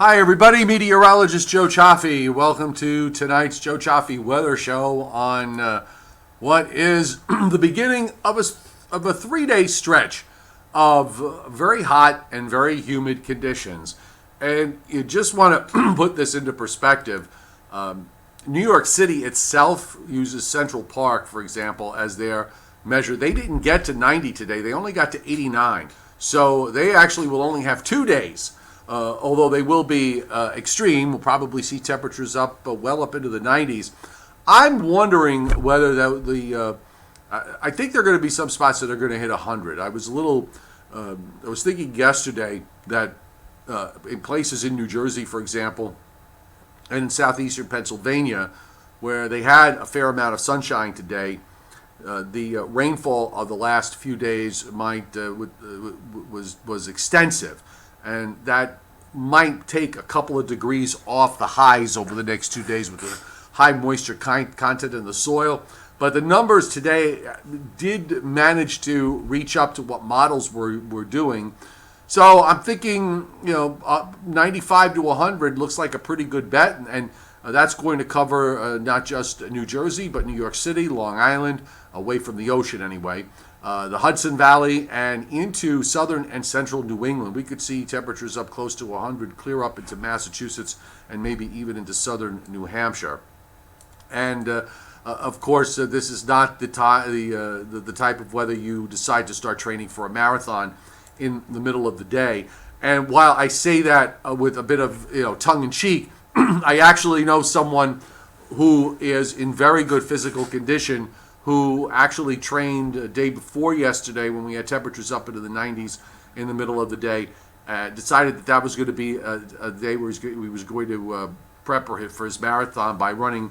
Hi everybody, meteorologist Joe Cioffi. Welcome to tonight's Joe Cioffi Weather Show on what is the beginning of a 3-day stretch of very hot and very humid conditions. And you just want to put this into perspective. New York City itself uses Central Park, for example, as their measure. They didn't get to 90 today. They only got to 89. So they actually will only have 2 days. Although they will be extreme. We'll probably see temperatures up well up into the 90s. I'm wondering whether I think there are going to be some spots that are going to hit 100. I was thinking yesterday that in places in New Jersey, for example, and in southeastern Pennsylvania, where they had a fair amount of sunshine today, the rainfall of the last few days was extensive. And that might take a couple of degrees off the highs over the next 2 days with the high moisture content in the soil. But the numbers today did manage to reach up to what models were doing. So I'm thinking, 95 to 100 looks like a pretty good bet. And that's going to cover not just New Jersey, but New York City, Long Island, away from the ocean anyway. The Hudson Valley and into southern and central New England. We could see temperatures up close to 100, clear up into Massachusetts and maybe even into southern New Hampshire. And of course, this is not the type of weather you decide to start training for a marathon in the middle of the day. And while I say that with a bit of tongue in cheek, I actually know someone who is in very good physical condition, who actually trained a day before yesterday when we had temperatures up into the 90s in the middle of the day, decided that was going to be a day where he was going to prep for his marathon by running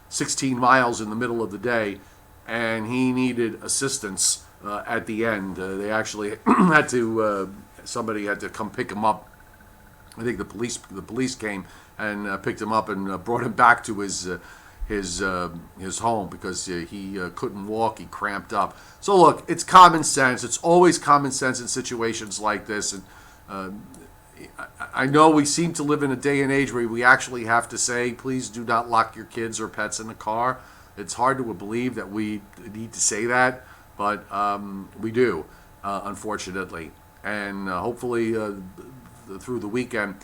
16 miles in the middle of the day, and he needed assistance at the end. They actually had to, somebody had to come pick him up. I think the police came and picked him up and brought him back to his home because he couldn't walk. He cramped up. So look, it's common sense. It's always common sense in situations like this. And I know we seem to live in a day and age where we actually have to say, please do not lock your kids or pets in the car. It's hard to believe that we need to say that, but we do, unfortunately. And hopefully through the weekend,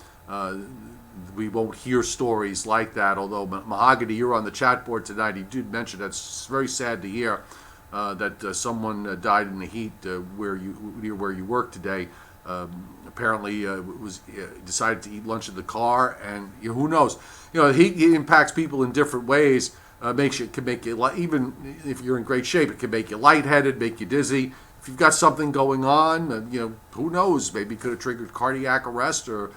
we won't hear stories like that. Although Mahogany, you're on the chat board tonight. He did mention that's very sad to hear that someone died in the heat where you work today. Apparently, was decided to eat lunch in the car, and who knows? The heat impacts people in different ways. Can make you, even if you're in great shape, it can make you lightheaded, make you dizzy. If you've got something going on, who knows? Maybe it could have triggered cardiac arrest or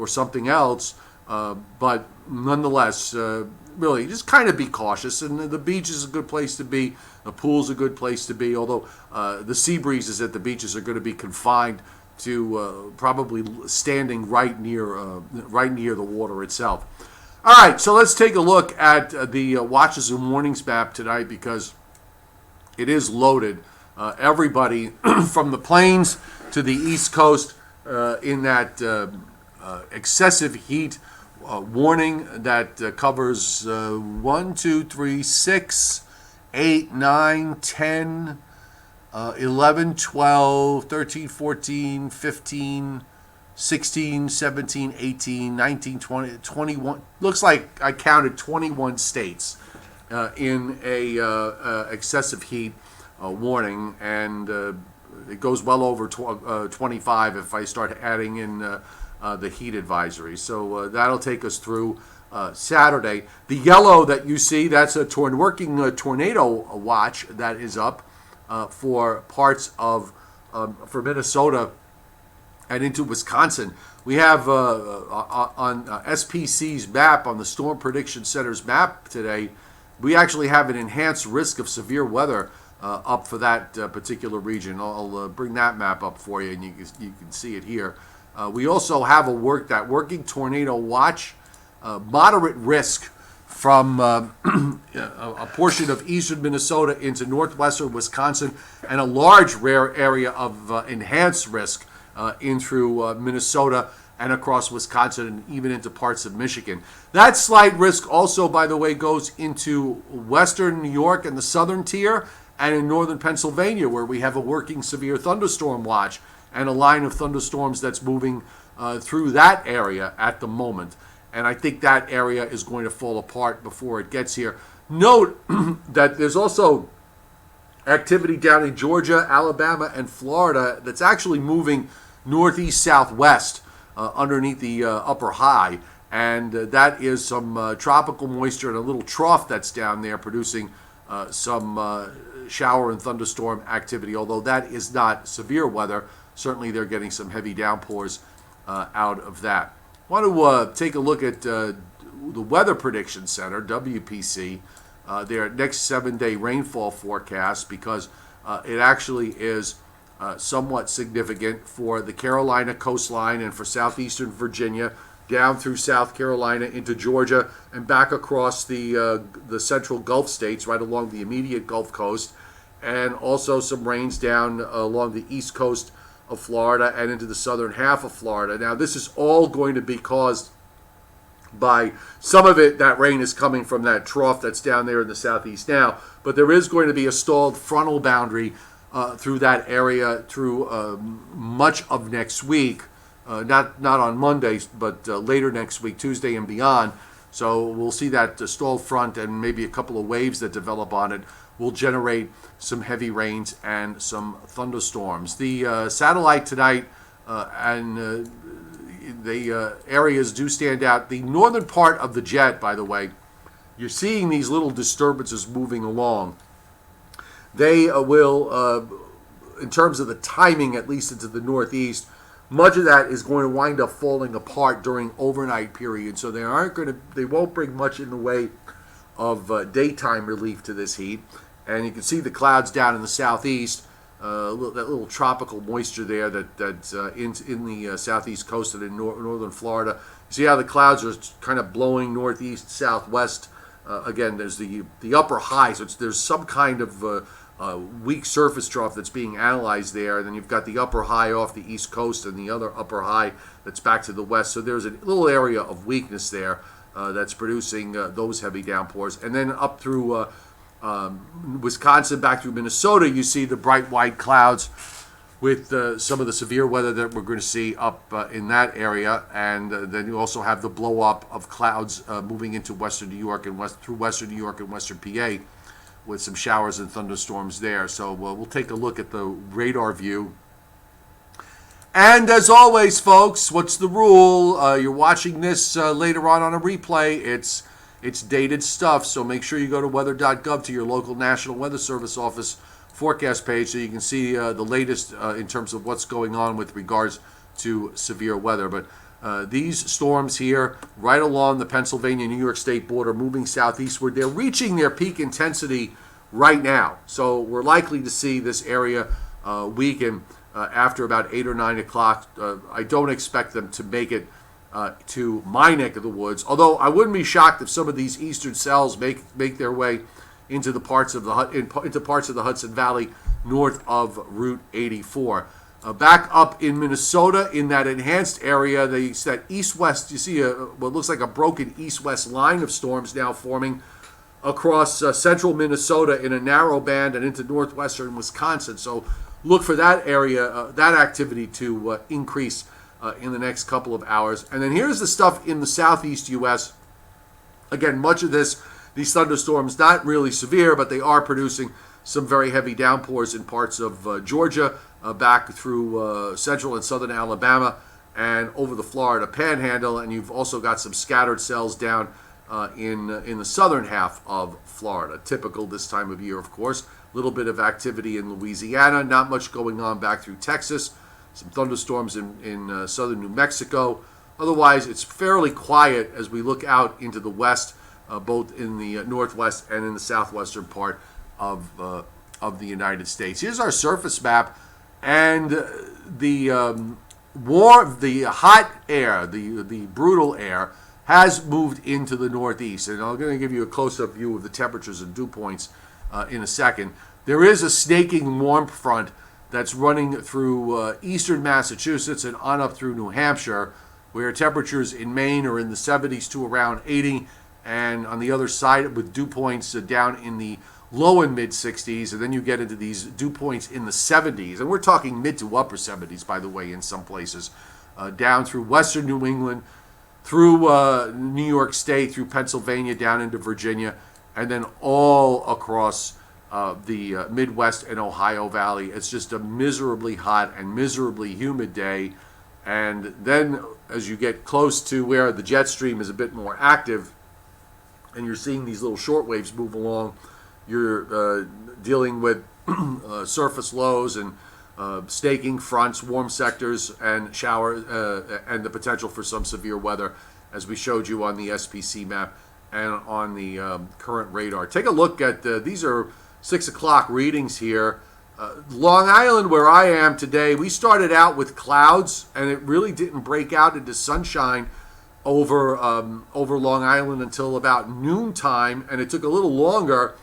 something else, but nonetheless, really, just kind of be cautious. And the beach is a good place to be. The pool's a good place to be. Although the sea breezes at the beaches are going to be confined to probably standing right near the water itself. All right, so let's take a look at the watches and warnings map tonight because it is loaded. Everybody from the plains to the East Coast. In that excessive heat warning that covers 1, 2, 3, 6, 8, 9, 10, 11, 12, 13, 14, 15, 16, 17, 18, 19, 20, 21. Looks like I counted 21 states in a excessive heat warning, and it goes well over 25 if I start adding in the heat advisory. So that'll take us through Saturday. The yellow that you see, that's a working tornado watch that is up for parts of for Minnesota and into Wisconsin. We have on SPC's map, on the Storm Prediction Center's map today, we actually have an enhanced risk of severe weather up for that particular region. I'll bring that map up for you, and you can see it here. We also have that working tornado watch, moderate risk from a portion of eastern Minnesota into northwestern Wisconsin, and a large rare area of enhanced risk in through Minnesota and across Wisconsin and even into parts of Michigan. That slight risk also, by the way, goes into western New York and the southern tier, and in northern Pennsylvania, where we have a working severe thunderstorm watch and a line of thunderstorms that's moving through that area at the moment. And I think that area is going to fall apart before it gets here. Note that there's also activity down in Georgia, Alabama, and Florida that's actually moving northeast-southwest underneath the upper high. And that is some tropical moisture and a little trough that's down there producing some shower and thunderstorm activity, although that is not severe weather. Certainly they're getting some heavy downpours out of that. I want to take a look at the Weather Prediction Center, WPC, their next 7-day rainfall forecast, because it actually is somewhat significant for the Carolina coastline and for southeastern Virginia, down through South Carolina into Georgia and back across the central Gulf states right along the immediate Gulf Coast, and also some rains down along the east coast of Florida and into the southern half of Florida. Now, this is all going to be caused by some of it. That rain is coming from that trough that's down there in the southeast now, but there is going to be a stalled frontal boundary through that area through much of next week. Not on Monday, but later next week, Tuesday and beyond. So we'll see that stalled front and maybe a couple of waves that develop on it will generate some heavy rains and some thunderstorms. The satellite tonight and the areas do stand out. The northern part of the jet, by the way, you're seeing these little disturbances moving along. They will, in terms of the timing, at least into the northeast, much of that is going to wind up falling apart during overnight periods. So they won't bring much in the way of daytime relief to this heat. And you can see the clouds down in the southeast, that little tropical moisture there that's in the southeast coast and in northern Florida. You see how the clouds are kind of blowing northeast, southwest. Again, there's the upper high, so there's some kind of weak surface trough that's being analyzed there. And then you've got the upper high off the east coast and the other upper high that's back to the west. So there's a little area of weakness there that's producing those heavy downpours. And then up through Wisconsin, back through Minnesota, you see the bright white clouds with some of the severe weather that we're going to see up in that area. And then you also have the blow up of clouds moving into western New York and through western New York and western PA, with some showers and thunderstorms there. So we'll take a look at the radar view. And as always, folks, what's the rule? You're watching this later on a replay. It's dated stuff, so make sure you go to weather.gov to your local National Weather Service office forecast page so you can see the latest in terms of what's going on with regards to severe weather. But these storms here, right along the Pennsylvania-New York State border, moving southeastward, they're reaching their peak intensity right now. So we're likely to see this area weaken after about 8 or 9 o'clock. I don't expect them to make it to my neck of the woods, although I wouldn't be shocked if some of these eastern cells make their way into the parts of the Hudson Valley north of Route 84. Back up in Minnesota, in that enhanced area, that east-west, you see what looks like a broken east-west line of storms now forming across central Minnesota in a narrow band and into northwestern Wisconsin. So look for that area, that activity to increase in the next couple of hours. And then here's the stuff in the southeast U.S. Again, much of these thunderstorms, not really severe, but they are producing some very heavy downpours in parts of Georgia, back through central and southern Alabama and over the Florida Panhandle, and you've also got some scattered cells down in the southern half of Florida. Typical this time of year, of course. A little bit of activity in Louisiana, not much going on back through Texas. Some thunderstorms in southern New Mexico. Otherwise, it's fairly quiet as we look out into the west, both in the northwest and in the southwestern part of the United States. Here's our surface map. And the hot air, the brutal air, has moved into the northeast. And I'm going to give you a close-up view of the temperatures and dew points in a second. There is a snaking warm front that's running through eastern Massachusetts and on up through New Hampshire. where temperatures in Maine are in the 70s to around 80, and on the other side with dew points down in the low and mid 60s, and then you get into these dew points in the 70s, and we're talking mid to upper 70s, by the way, in some places, down through western New England, through New York State, through Pennsylvania, down into Virginia, and then all across the Midwest and Ohio Valley. It's just a miserably hot and miserably humid day. And then as you get close to where the jet stream is a bit more active, and you're seeing these little short waves move along, you're dealing with surface lows and staking fronts, warm sectors, and showers, and the potential for some severe weather, as we showed you on the SPC map and on the current radar. Take a look at these are 6 o'clock readings here. Long Island, where I am today, we started out with clouds, and it really didn't break out into sunshine over Long Island until about noontime, and it took a little longer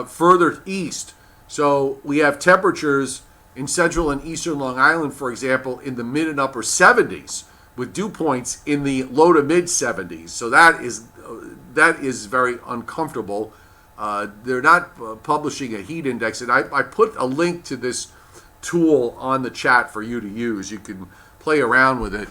further east. So we have temperatures in central and eastern Long Island, for example, in the mid and upper 70s, with dew points in the low to mid 70s. So that is very uncomfortable. They're not publishing a heat index, and I put a link to this tool on the chat for you to use. You can play around with it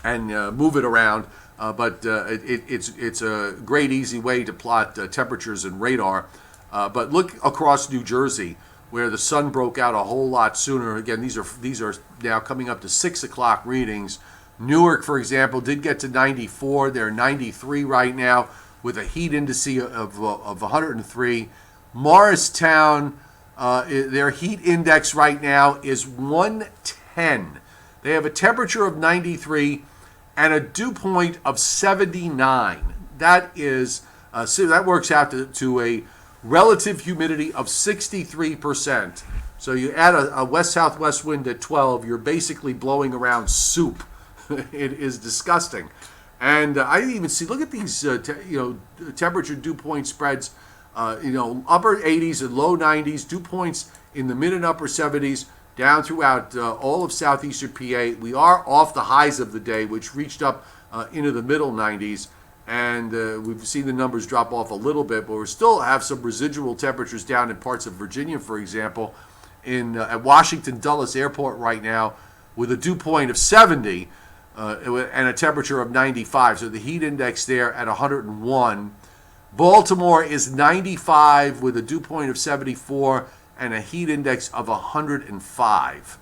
and move it around, but it's a great, easy way to plot temperatures and radar. But look across New Jersey, where the sun broke out a whole lot sooner. Again, these are now coming up to 6 o'clock readings. Newark, for example, did get to 94. They're 93 right now, with a heat index of 103. Morristown, their heat index right now is 110. They have a temperature of 93 and a dew point of 79. That is, so that works out to a relative humidity of 63%. So you add a west-southwest wind at 12, you're basically blowing around soup. It is disgusting. And I didn't even see, look at these, temperature dew point spreads, upper 80s and low 90s, dew points in the mid and upper 70s, down throughout all of southeastern PA. We are off the highs of the day, which reached up into the middle 90s. And we've seen the numbers drop off a little bit, but we still have some residual temperatures down in parts of Virginia, for example, at Washington Dulles Airport right now, with a dew point of 70. And a temperature of 95, so the heat index there at 101. Baltimore is 95 with a dew point of 74 and a heat index of 105.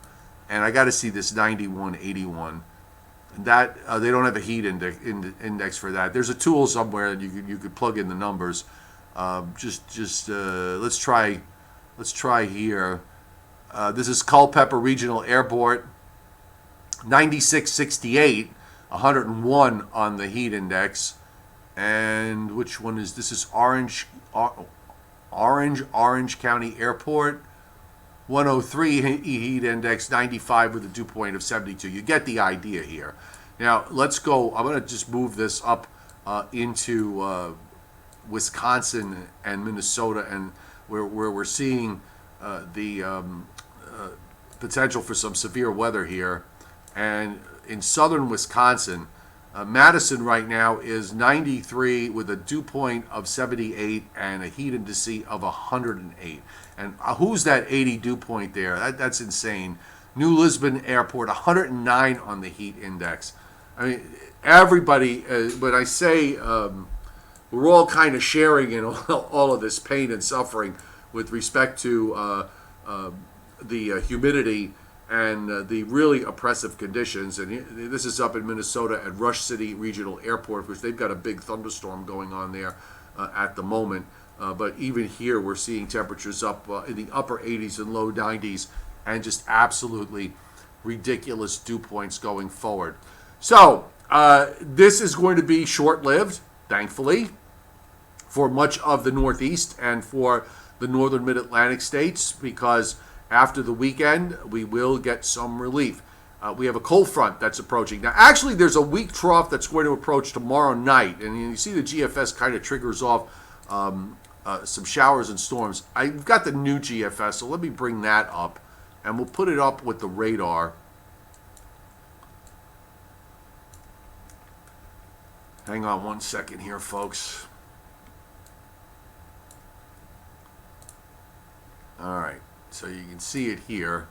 And I got to see this 91, 81. That they don't have a heat index for that. There's a tool somewhere that you could plug in the numbers. Let's try here. This is Culpeper Regional Airport. 96.68, 101 on the heat index. And which one is this? Is Orange County Airport, 103 heat index, 95 with a dew point of 72. You get the idea here. Now let's go. I'm going to just move this up into Wisconsin and Minnesota, and where we're seeing the potential for some severe weather here. And in southern Wisconsin, Madison right now is 93 with a dew point of 78 and a heat index of 108. And who's that 80 dew point there? That's insane. New Lisbon Airport, 109 on the heat index. I mean, everybody, when I say we're all kind of sharing in all of this pain and suffering with respect to the humidity and the really oppressive conditions. And this is up in Minnesota at Rush City Regional Airport, which they've got a big thunderstorm going on there at the moment. But even here, we're seeing temperatures up in the upper 80s and low 90s, and just absolutely ridiculous dew points going forward. So this is going to be short-lived, thankfully, for much of the Northeast and for the northern Mid-Atlantic states, because after the weekend, we will get some relief. We have a cold front that's approaching. Now, actually, there's a weak trough that's going to approach tomorrow night. And you see the GFS kind of triggers off some showers and storms. I've got the new GFS, so let me bring that up. And we'll put it up with the radar. Hang on one second here, folks. All right, so you can see it here.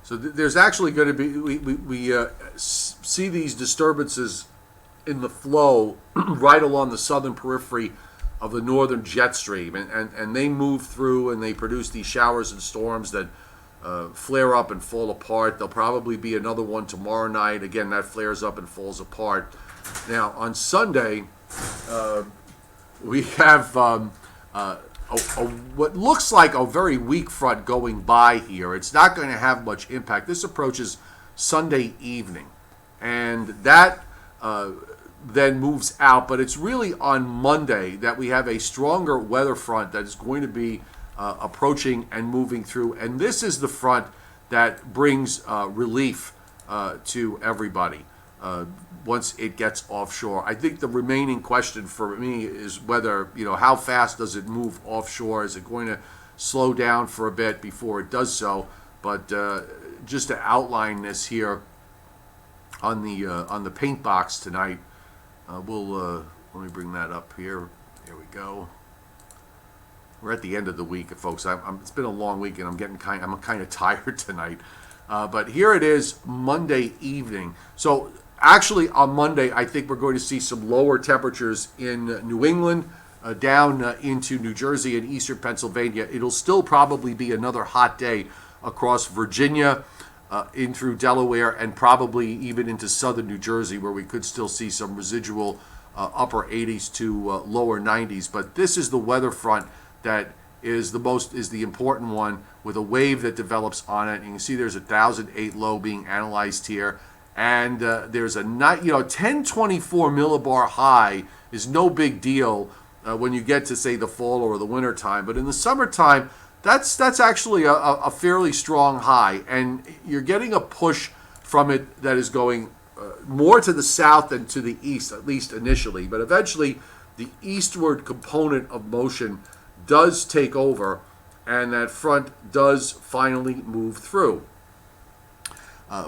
So there's actually going to be, we see these disturbances in the flow right along the southern periphery of the northern jet stream. And they move through and they produce these showers and storms that flare up and fall apart. There'll probably be another one tomorrow night. Again, that flares up and falls apart. Now, on Sunday, we have what looks like a very weak front going by here. It's not going to have much impact. This approaches Sunday evening, and that then moves out. But it's really on Monday that we have a stronger weather front that is going to be approaching and moving through. And this is the front that brings relief to everybody once it gets offshore. I think the remaining question for me is whether, how fast does it move offshore? Is it going to slow down for a bit before it does so? But just to outline this here on the paint box tonight, let me bring that up here. Here we go. We're at the end of the week, folks. It's been a long week, and I'm kind of tired tonight. But here it is, Monday evening. So actually, on Monday, I think we're going to see some lower temperatures in New England, down into New Jersey and eastern Pennsylvania. It'll still probably be another hot day across Virginia, in through Delaware, and probably even into southern New Jersey, where we could still see some residual upper 80s to lower 90s. But this is the weather front that is the important one, with a wave that develops on it. And you can see there's a 1,008 low being analyzed here. And there's a 1024 millibar high is no big deal when you get to, say, the fall or the winter time. But in the summertime, that's actually a fairly strong high. And you're getting a push from it that is going more to the south than to the east, at least initially. But eventually, the eastward component of motion does take over, and that front does finally move through.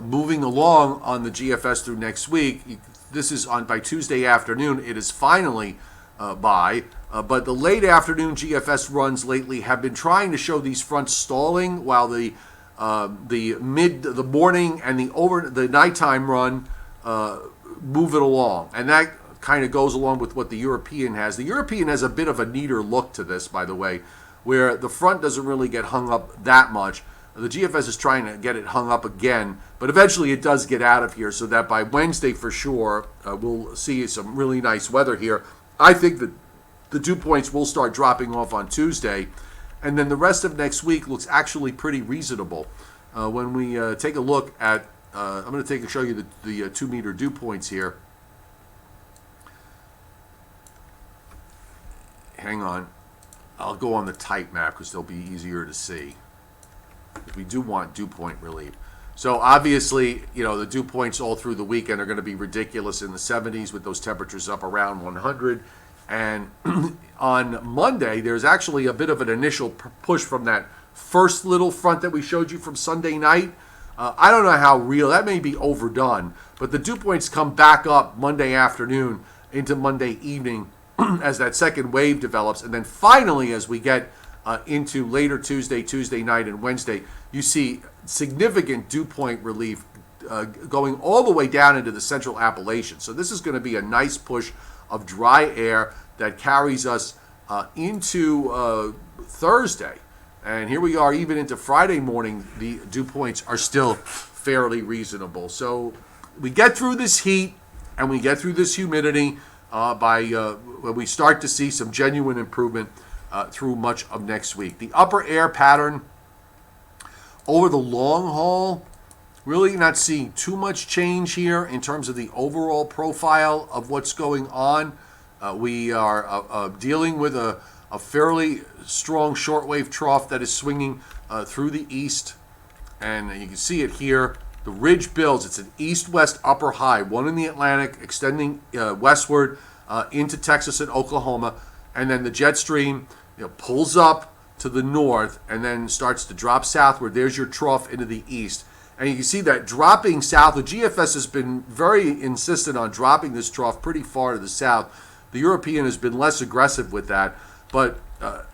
Moving along on the GFS through next week, this is by Tuesday afternoon, it is finally by. But the late afternoon GFS runs lately have been trying to show these fronts stalling, while the morning and the nighttime run move it along. And that kind of goes along with what the European has. The European has a bit of a neater look to this, by the way, where the front doesn't really get hung up that much. The GFS is trying to get it hung up again, but eventually it does get out of here, so that by Wednesday for sure, we'll see some really nice weather here. I think that the dew points will start dropping off on Tuesday, and then the rest of next week looks actually pretty reasonable. When we take a look at, I'm going to show you the 2 meter dew points here. Hang on. I'll go on the type map because they'll be easier to see. We do want dew point relief. So obviously, the dew points all through the weekend are going to be ridiculous in the 70s, with those temperatures up around 100. And on Monday, there's actually a bit of an initial push from that first little front that we showed you from Sunday night. I don't know how real. That may be overdone. But the dew points come back up Monday afternoon into Monday evening as that second wave develops. And then finally, as we get into later Tuesday night, and Wednesday, you see significant dew point relief going all the way down into the central Appalachians. So this is going to be a nice push of dry air that carries us into Thursday. And here we are, even into Friday morning, the dew points are still fairly reasonable. So we get through this heat and we get through this humidity when we start to see some genuine improvement through much of next week. The upper air pattern over the long haul, really not seeing too much change here in terms of the overall profile of what's going on. We are dealing with a fairly strong shortwave trough that is swinging through the east. And you can see it here. The ridge builds. It's an east-west upper high, one in the Atlantic, extending westward into Texas and Oklahoma. And then the jet stream pulls up to the north and then starts to drop southward. There's your trough into the east. And you can see that dropping south. The GFS has been very insistent on dropping this trough pretty far to the south. The European has been less aggressive with that. But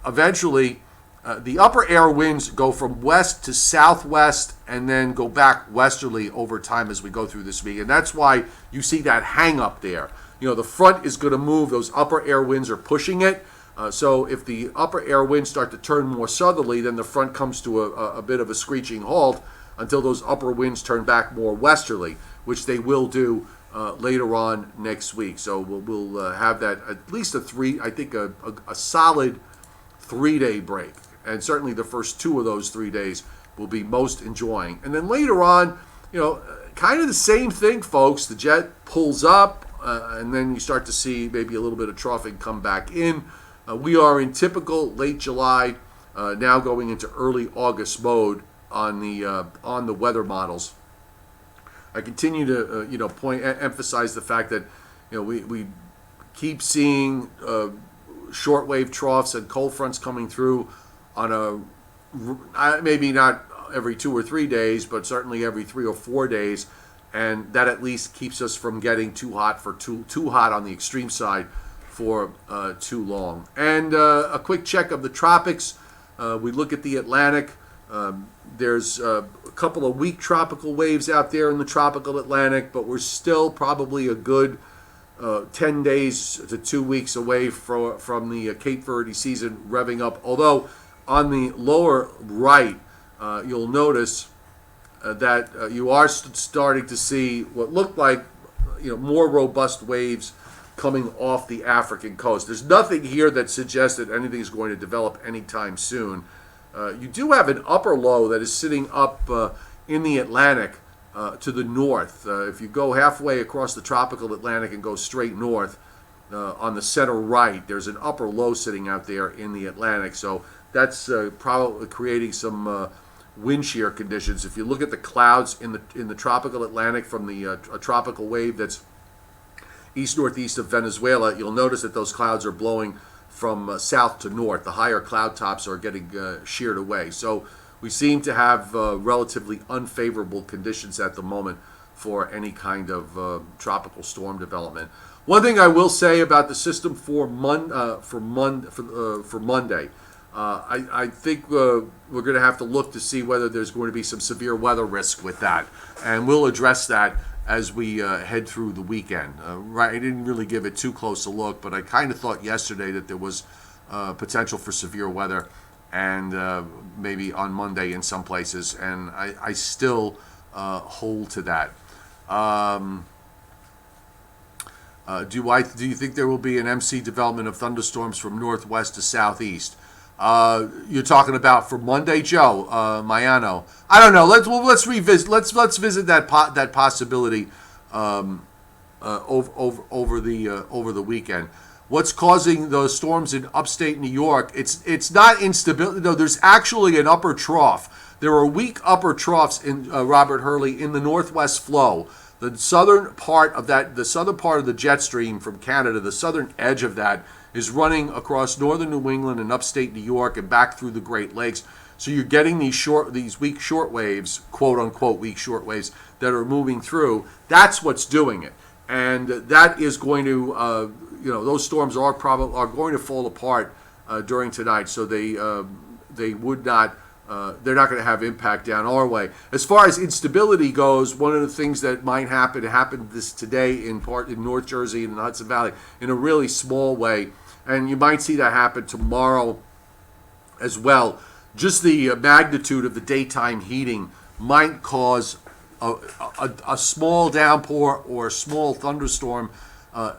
eventually, the upper air winds go from west to southwest and then go back westerly over time as we go through this week. And that's why you see that hang up there. The front is going to move. Those upper air winds are pushing it. So if the upper air winds start to turn more southerly, then the front comes to a bit of a screeching halt until those upper winds turn back more westerly, which they will do later on next week. So we'll have that at least a solid 3-day break. And certainly the first 2 of those 3 days will be most enjoying. And then later on, kind of the same thing, folks. The jet pulls up, and then you start to see maybe a little bit of troughing come back in. We are in typical late July, now going into early August mode on the weather models. I continue to emphasize the fact that we keep seeing shortwave troughs and cold fronts coming through on maybe not every 2 or 3 days, but certainly every 3 or 4 days, and that at least keeps us from getting too hot on the extreme side for too long. And a quick check of the tropics. We look at the Atlantic. There's a couple of weak tropical waves out there in the tropical Atlantic, but we're still probably a good 10 days to 2 weeks away from the Cape Verde season revving up. Although on the lower right, you'll notice that you are starting to see what looked like more robust waves coming off the African coast. There's nothing here that suggests that anything is going to develop anytime soon. You do have an upper low that is sitting up in the Atlantic to the north. If you go halfway across the tropical Atlantic and go straight north, on the center right, there's an upper low sitting out there in the Atlantic. So that's probably creating some wind shear conditions. If you look at the clouds in the tropical Atlantic from the a tropical wave that's east-northeast of Venezuela, you'll notice that those clouds are blowing from south to north. The higher cloud tops are getting sheared away. So we seem to have relatively unfavorable conditions at the moment for any kind of tropical storm development. One thing I will say about the system for Monday, I think we're going to have to look to see whether there's going to be some severe weather risk with that, and we'll address that as we head through the weekend. Right, I didn't really give it too close a look, but I kind of thought yesterday that there was potential for severe weather, and maybe on Monday in some places, and I still hold to that. Do you think there will be an MC development of thunderstorms from northwest to southeast? You're talking about for Monday, Joe Mayano. I don't know. Let's revisit. Let's visit that possibility over the weekend. What's causing those storms in upstate New York? It's not instability. No, there's actually an upper trough. There are weak upper troughs in Robert Hurley in the northwest flow. The southern part of the jet stream from Canada, the southern edge of that, is running across northern New England and upstate New York and back through the Great Lakes. So you're getting these weak short waves, quote unquote weak short waves, that are moving through. That's what's doing it, and that is going to, those storms are going to fall apart during tonight. So they would not. They're not going to have impact down our way. As far as instability goes, one of the things that might happened this today in North Jersey and the Hudson Valley in a really small way, and you might see that happen tomorrow as well. Just the magnitude of the daytime heating might cause a small downpour or a small thunderstorm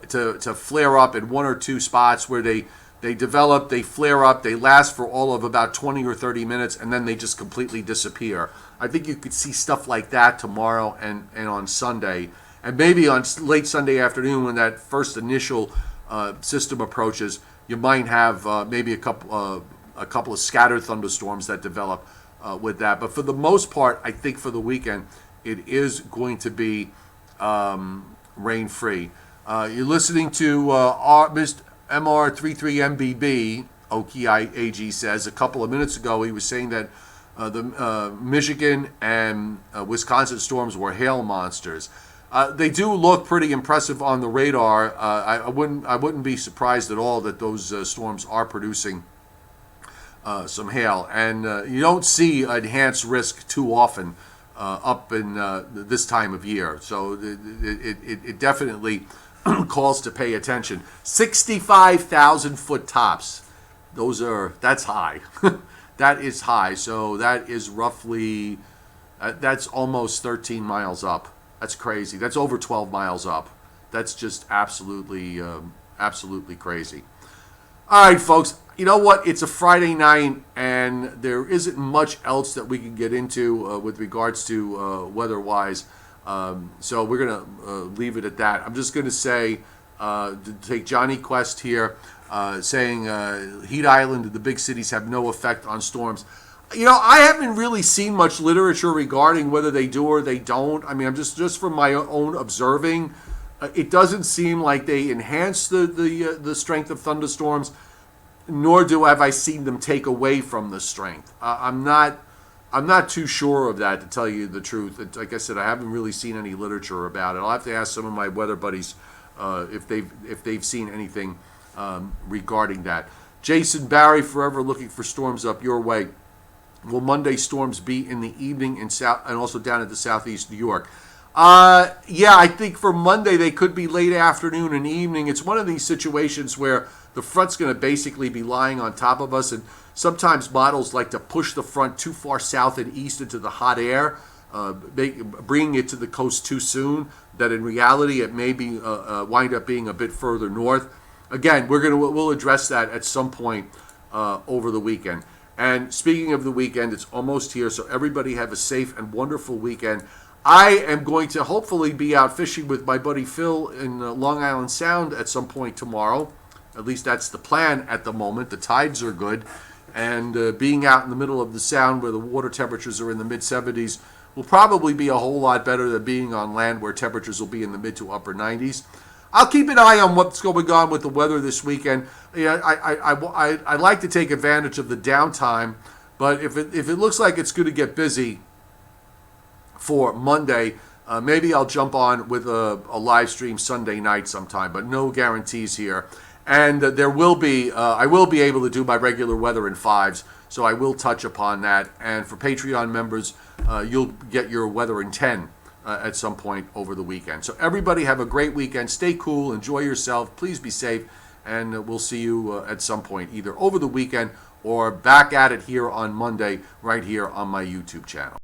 to flare up in one or two spots where they develop, they flare up, they last for all of about 20 or 30 minutes, and then they just completely disappear. I think you could see stuff like that tomorrow and on Sunday. And maybe on late Sunday afternoon when that first initial system approaches, you might have maybe a couple of scattered thunderstorms that develop with that. But for the most part, I think for the weekend, it is going to be rain-free. You're listening to Mr. MR33MBB, Oki AG says. A couple of minutes ago, he was saying that The Michigan and Wisconsin storms were hail monsters. They do look pretty impressive on the radar. I wouldn't be surprised at all that those storms are producing some hail, and you don't see enhanced risk too often up in this time of year. So it definitely calls to pay attention. 65,000-foot tops. That's high. That is high. So that is roughly that's almost 13 miles up. That's crazy. That's over 12 miles up. That's just absolutely crazy. All right, folks. You know what? It's a Friday night, and there isn't much else that we can get into with regards to weather-wise. So we're going to leave it at that. I'm just going to say, to take Johnny Quest here, saying Heat Island and the big cities have no effect on storms. You know, I haven't really seen much literature regarding whether they do or they don't. I mean, I'm just from my own observing, it doesn't seem like they enhance the strength of thunderstorms, nor have I seen them take away from the strength. I'm not too sure of that, to tell you the truth. Like I said, I haven't really seen any literature about it. I'll have to ask some of my weather buddies if they've seen anything regarding that. Jason Barry, forever looking for storms up your way. Will Monday storms be in the evening in south and also down into southeast New York? Yeah, I think for Monday they could be late afternoon and evening. It's one of these situations where the front's going to basically be lying on top of us, and sometimes models like to push the front too far south and east into the hot air, bringing it to the coast too soon, that in reality it may be wind up being a bit further north. Again, we'll address that at some point over the weekend. And speaking of the weekend, it's almost here, so everybody have a safe and wonderful weekend. I am going to hopefully be out fishing with my buddy Phil in Long Island Sound at some point tomorrow. At least that's the plan at the moment. The tides are good. And being out in the middle of the Sound where the water temperatures are in the mid-70s will probably be a whole lot better than being on land where temperatures will be in the mid to upper 90s. I'll keep an eye on what's going on with the weather this weekend. Yeah, I like to take advantage of the downtime, but if it looks like it's going to get busy for Monday, maybe I'll jump on with a live stream Sunday night sometime, but no guarantees here. And there will be, I will be able to do my regular weather in fives, so I will touch upon that. And for Patreon members, you'll get your weather in 10 at some point over the weekend. So everybody have a great weekend. Stay cool. Enjoy yourself. Please be safe. And we'll see you at some point, either over the weekend or back at it here on Monday, right here on my YouTube channel.